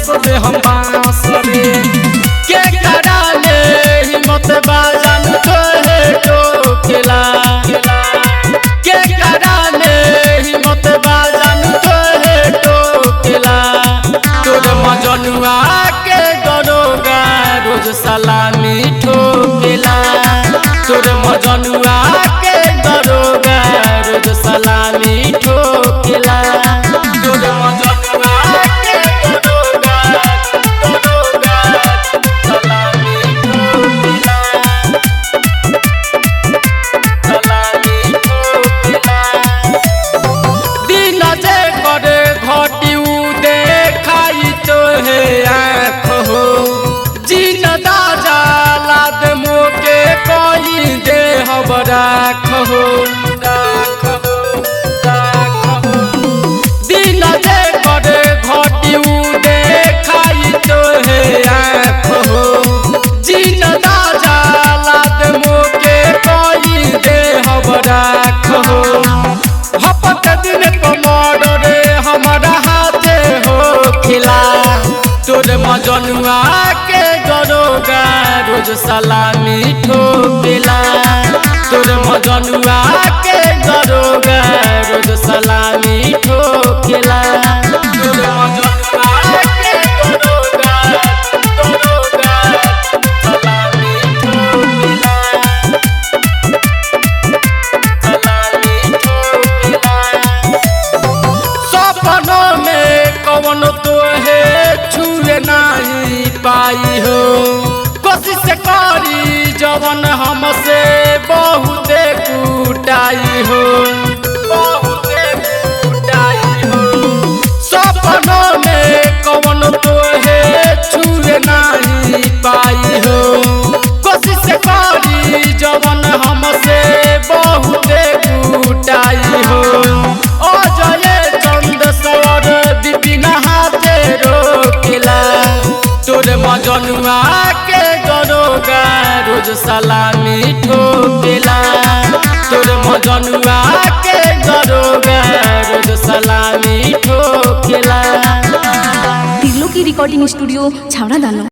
कस दे हम बांस रे। के करा ले हिम्मत बाजन तोहे टोकेला, के करा ले हिम्मत बाजन तोहे टोकेला। तोर मजनुआ के दरोगा रोज सलामी ठोकेला, तोर मजनुआ के दरोगा रोज सलामी ठोकेला। तोर मजनुआ के दरोगा सलामी ठोकेला, सलामी ठोकेला। दिन जे करे घटी उ देखाई तोहे आँख हो, जिन दाजा लाद मोके कोई दे हम राख हो। दिन जे करे घटी उ देखाई तोहे आँख हो, जिन दाजा लाद मोके कोई दे हम राख हो। हपत दिन पमर रे हमारा हाथे हो खिला, तोर मजनुआ के दरोगा रोज सलामी ठोकेला, तोर मजनुआ के दरोगा रोज सलामी ठोकेला। तोर मजनुआ के दरोगा सलामी ठोकेला, सलामी ठोकेला। सपनों में कौन तोहे छुए नहीं पाई हो, कोशिश करी जवन हमसे बहुते कुटाई हो, बहुते कुटाई हो। सपनों में कौन तोहे छुए नहीं पाई हो, कोशिश करी जवन हमसे बहुते कुटाई हो। ओ जय चंद सवर विपिन हाथे रोकेला, तोर मजनुआ के दरोगा रोज सलामी ठोकेला, तोर मजनुआ के दरोगा रोज सलामी ठोकेला। तिरलो की रिकॉर्डिंग स्टूडियो छावड़ा दानो।